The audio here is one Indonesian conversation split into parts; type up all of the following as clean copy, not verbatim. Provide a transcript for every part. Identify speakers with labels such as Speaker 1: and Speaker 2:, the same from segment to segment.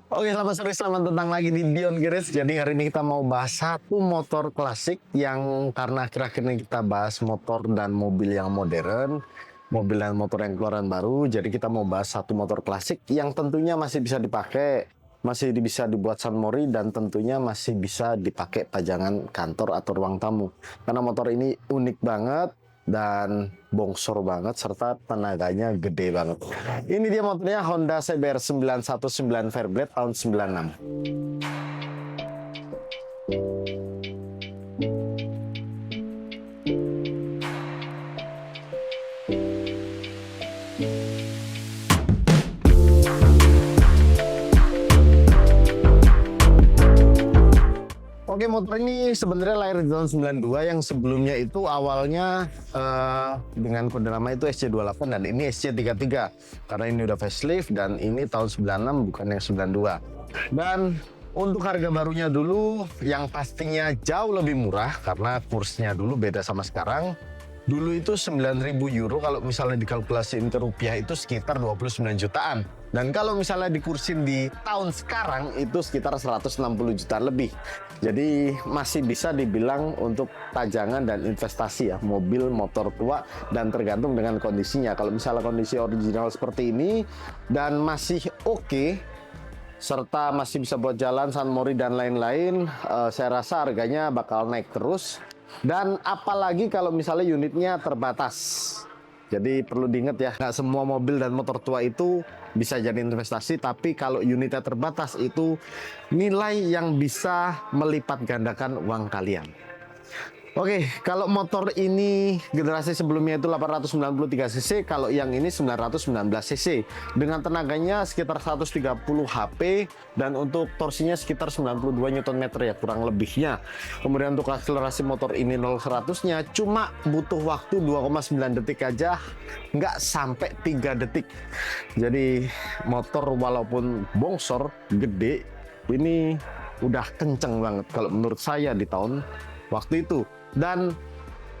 Speaker 1: Oke, selamat sore, selamat datang lagi di Beyond Garage. Jadi hari ini kita mau bahas satu motor klasik yang karena akhir-akhir ini kita bahas motor dan mobil yang modern, mobil dan motor yang keluaran baru. Jadi kita mau bahas satu motor klasik yang tentunya masih bisa dipakai, masih bisa dibuat San Mori dan tentunya masih bisa dipakai pajangan kantor atau ruang tamu. Karena motor ini unik banget dan bongsor banget serta tenaganya gede banget. Ini dia motornya Honda CBR 919 Fairblade tahun 96. Oke, motor ini sebenarnya lahir di tahun 92, yang sebelumnya itu awalnya dengan kode nama itu SC28 dan ini SC33 karena ini udah facelift dan ini tahun 96 bukan yang 92. Dan untuk harga barunya dulu yang pastinya jauh lebih murah karena kursnya dulu beda sama sekarang. Dulu itu 9.000 euro, kalau misalnya dikalkulasiin ke rupiah itu sekitar 29 jutaan. Dan kalau misalnya dikursin di tahun sekarang itu sekitar 160 juta lebih. Jadi masih bisa dibilang untuk pajangan dan investasi ya, mobil motor tua dan tergantung dengan kondisinya. Kalau misalnya kondisi original seperti ini dan masih oke, serta masih bisa buat jalan, San Mori dan lain-lain, saya rasa harganya bakal naik terus. Dan apalagi kalau misalnya unitnya terbatas. Jadi perlu diingat ya, nggak semua mobil dan motor tua itu bisa jadi investasi, tapi kalau unitnya terbatas itu nilai yang bisa melipat gandakan uang kalian. Oke, kalau motor ini generasi sebelumnya itu 893 cc, kalau yang ini 919 cc. Dengan tenaganya sekitar 130 HP dan untuk torsinya sekitar 92 Nm ya, kurang lebihnya. Kemudian untuk akselerasi motor ini 0-100-nya cuma butuh waktu 2,9 detik aja, nggak sampai 3 detik. Jadi motor walaupun bongsor, gede, ini udah kenceng banget kalau menurut saya di tahun waktu itu. Dan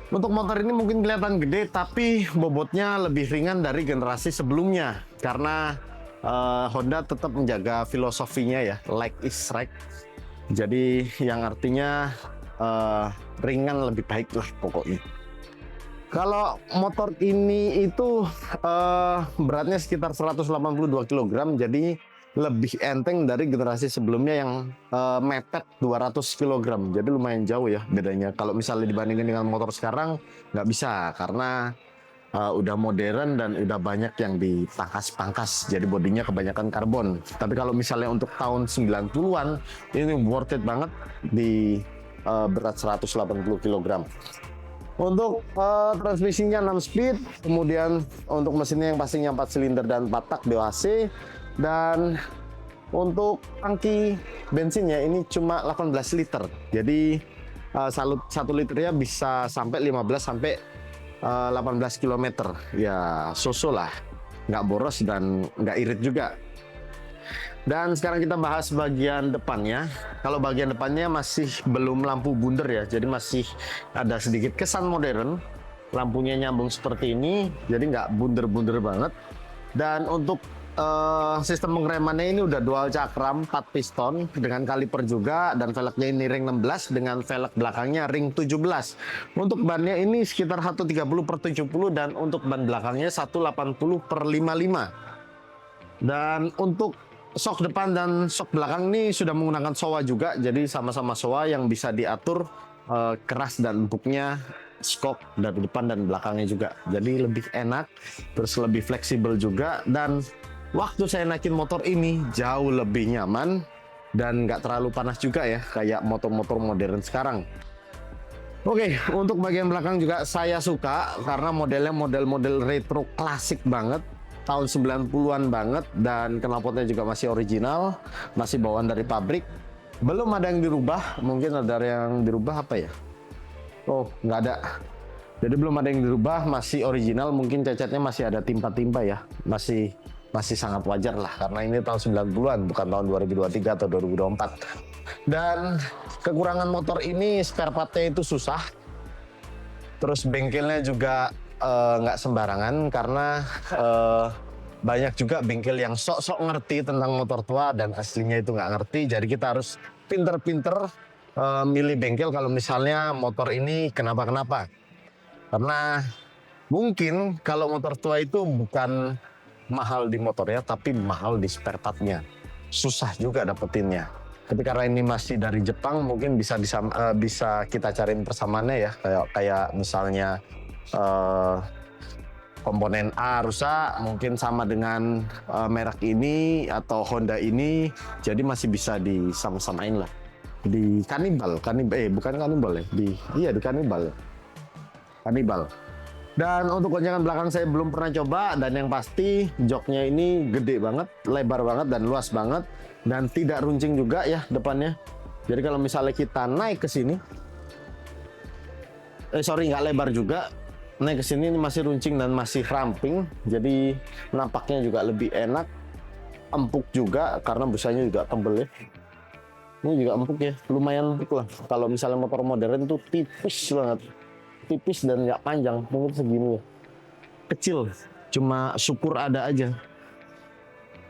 Speaker 1: untuk motor ini mungkin kelihatan gede, tapi bobotnya lebih ringan dari generasi sebelumnya karena Honda tetap menjaga filosofinya ya, like is right. Jadi yang artinya ringan lebih baik lah pokoknya. Kalau motor ini itu beratnya sekitar 182 kg, jadi lebih enteng dari generasi sebelumnya yang mepet 200 kg. Jadi lumayan jauh ya bedanya. Kalau misalnya dibandingin dengan motor sekarang nggak bisa karena udah modern dan udah banyak yang dipangkas-pangkas. Jadi bodinya kebanyakan karbon. Tapi kalau misalnya untuk tahun 90-an ini worth it banget di berat 180 kg. Untuk transmisinya 6 speed, kemudian untuk mesinnya yang pastinya 4 silinder dan 4 tak DOHC. Dan untuk tangki bensinnya ini cuma 18 liter. Jadi 1 liternya bisa sampai 15 sampai 18 km. Ya so-so lah, nggak boros dan nggak irit juga. Dan sekarang kita bahas bagian depannya. Kalau bagian depannya masih belum lampu bundar ya, jadi masih ada sedikit kesan modern. Lampunya nyambung seperti ini, jadi nggak bunder-bunder banget. Dan untuk sistem pengeremannya ini udah dual cakram 4 piston dengan kaliper juga, dan velgnya ini ring 16 dengan velg belakangnya ring 17. Untuk bannya ini sekitar 130/70 dan untuk ban belakangnya 180/55. Dan untuk sok depan dan sok belakang ini sudah menggunakan Showa juga, jadi sama-sama Showa yang bisa diatur keras dan empuknya skok dari depan dan belakangnya juga. Jadi lebih enak, terus lebih fleksibel juga, dan waktu saya naikin motor ini jauh lebih nyaman dan nggak terlalu panas juga ya, kayak motor-motor modern sekarang. Oke, untuk bagian belakang juga saya suka karena modelnya model-model retro klasik banget, tahun 90-an banget, dan knalpotnya juga masih original, masih bawaan dari pabrik. Belum ada yang dirubah, mungkin ada yang dirubah apa ya? Oh, nggak ada. Jadi belum ada yang dirubah, masih original, mungkin cacatnya masih ada timpa-timpa ya, masih sangat wajar lah karena ini tahun 90-an bukan tahun 2023 atau 2024. Dan kekurangan motor ini spare partnya itu susah, terus bengkelnya juga nggak sembarangan karena banyak juga bengkel yang sok-sok ngerti tentang motor tua dan aslinya itu nggak ngerti. Jadi kita harus pinter-pinter milih bengkel kalau misalnya motor ini kenapa-kenapa. Karena mungkin kalau motor tua itu bukan mahal di motornya, tapi mahal di spare partnya. Susah juga dapetinnya. Tapi karena ini masih dari Jepang, mungkin bisa kita cariin persamaannya ya. Kayak misalnya komponen A rusak, mungkin sama dengan merek ini atau Honda ini, jadi masih bisa disama-samain lah. Di Kanibal bukan Kanibal ya, di Kanibal. Dan untuk goncengan belakang saya belum pernah coba, dan yang pasti joknya ini gede banget, lebar banget dan luas banget, dan tidak runcing juga ya depannya. Jadi kalau misalnya kita naik ke sini, nggak lebar juga, naik ke sini masih runcing dan masih ramping, jadi nampaknya juga lebih enak, empuk juga karena busanya juga tebel ya. Ini juga empuk ya, lumayan empuk lah. Kalau misalnya motor modern tuh tipis banget. Tipis dan nggak panjang, mungkin segini ya. Kecil, cuma syukur ada aja.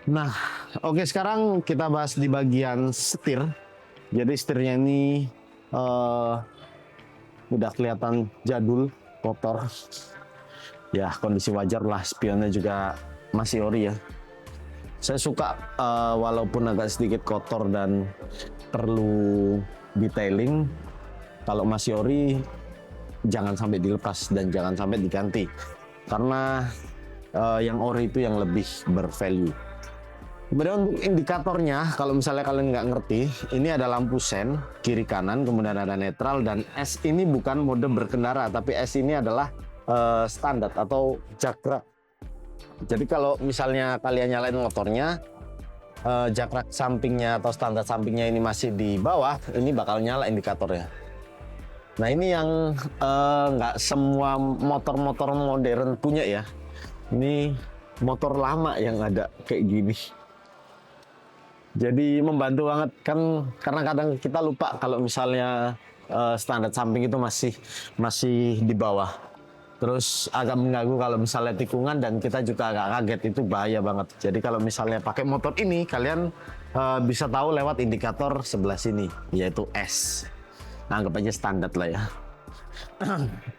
Speaker 1: Nah, oke, sekarang kita bahas di bagian setir. Jadi setirnya ini udah kelihatan jadul, kotor. Ya kondisi wajar lah, spionnya juga masih ori ya. Saya suka walaupun agak sedikit kotor dan perlu detailing, kalau masih ori jangan sampai dilepas dan jangan sampai diganti, karena yang ori itu yang lebih bervalue. Kemudian untuk indikatornya, kalau misalnya kalian nggak ngerti, ini ada lampu sen kiri kanan, kemudian ada netral, dan S ini bukan mode berkendara, tapi S ini adalah standar atau jakrak. Jadi kalau misalnya kalian nyalain motornya, jakrak sampingnya atau standar sampingnya ini masih di bawah, ini bakal nyala indikatornya. Nah ini yang nggak semua motor-motor modern punya ya. Ini motor lama yang ada kayak gini. Jadi membantu banget kan, karena kadang kita lupa kalau misalnya standar samping itu masih di bawah. Terus agak mengganggu kalau misalnya tikungan, dan kita juga agak kaget, itu bahaya banget. Jadi kalau misalnya pakai motor ini, kalian bisa tahu lewat indikator sebelah sini, yaitu S. Anggap aja standar lah ya.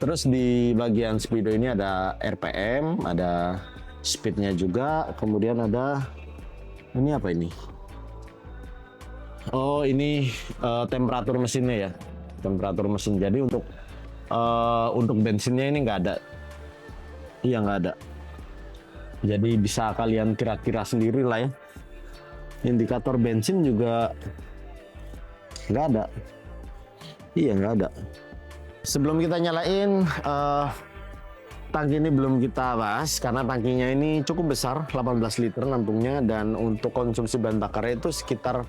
Speaker 1: Terus di bagian speedo ini ada RPM, ada speednya juga, kemudian ada ini apa ini? Oh ini temperatur mesinnya ya, temperatur mesin. Jadi untuk bensinnya ini nggak ada, iya nggak ada. Jadi bisa kalian kira-kira sendiri lah ya. Indikator bensin juga nggak ada. Iya nggak ada. Sebelum kita nyalain, tangki ini belum kita bahas karena tangkinya ini cukup besar, 18 liter nampungnya, dan untuk konsumsi bahan bakarnya itu sekitar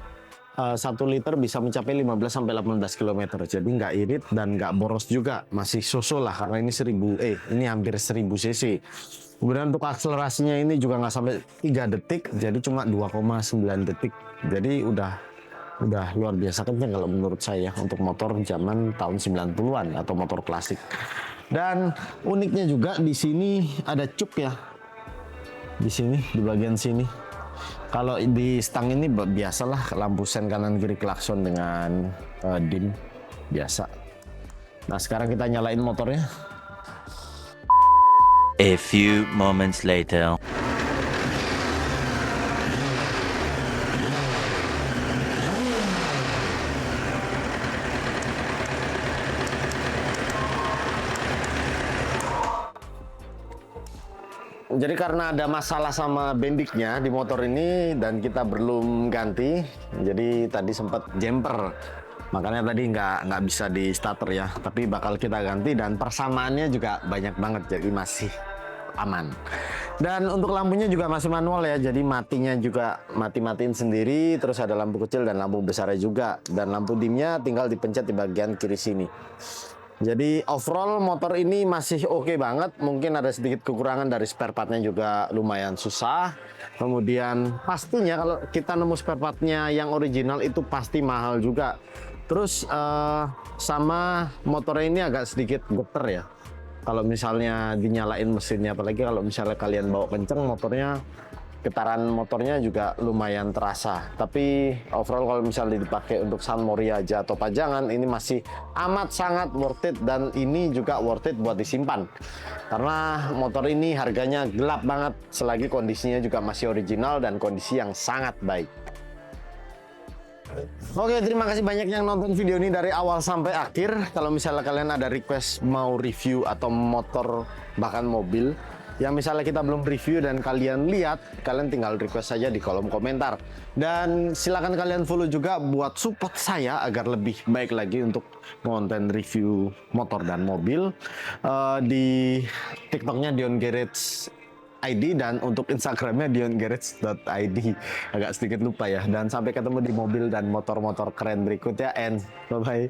Speaker 1: 1 liter bisa mencapai 15-18 km. Jadi nggak irit dan nggak boros juga, masih so-so lah karena ini ini hampir 1000 cc. Kemudian untuk akselerasinya ini juga nggak sampai 3 detik, jadi cuma 2,9 detik. Jadi udah luar biasa kenceng kalau menurut saya untuk motor zaman tahun 90-an atau motor klasik. Dan uniknya juga di sini ada cup ya. Di sini di bagian sini. Kalau di stang ini biasalah lampu sen kanan kiri klakson dengan dim biasa. Nah, sekarang kita nyalain motornya.
Speaker 2: A few moments later.
Speaker 1: Jadi karena ada masalah sama bendiknya di motor ini dan kita belum ganti, jadi tadi sempat jumper, makanya tadi nggak bisa di starter ya. Tapi bakal kita ganti dan persamaannya juga banyak banget, jadi masih aman. Dan untuk lampunya juga masih manual ya, jadi matinya juga matiin sendiri. Terus ada lampu kecil dan lampu besarnya juga, dan lampu dimnya tinggal dipencet di bagian kiri sini. Jadi overall motor ini masih oke banget. Mungkin ada sedikit kekurangan dari spare partnya juga lumayan susah. Kemudian pastinya kalau kita nemu spare partnya yang original itu pasti mahal juga. Terus sama motornya ini agak sedikit geter ya. kalau misalnya dinyalain mesinnya, apalagi kalau misalnya kalian bawa kenceng motornya, getaran motornya juga lumayan terasa. Tapi overall kalau misalnya dipakai untuk San Mori aja atau pajangan, ini masih amat sangat worth it, dan ini juga worth it buat disimpan. Karena motor ini harganya gelap banget selagi kondisinya juga masih original dan kondisi yang sangat baik. Oke, terima kasih banyak yang nonton video ini dari awal sampai akhir. Kalau misalnya kalian ada request mau review atau motor bahkan mobil yang misalnya kita belum review dan kalian lihat, kalian tinggal request saja di kolom komentar. Dan silakan kalian follow juga buat support saya agar lebih baik lagi untuk konten review motor dan mobil. Di TikToknya Dion Garage ID, dan untuk Instagramnya diongarage.id. Agak sedikit lupa ya. Dan sampai ketemu di mobil dan motor-motor keren berikutnya, and bye-bye.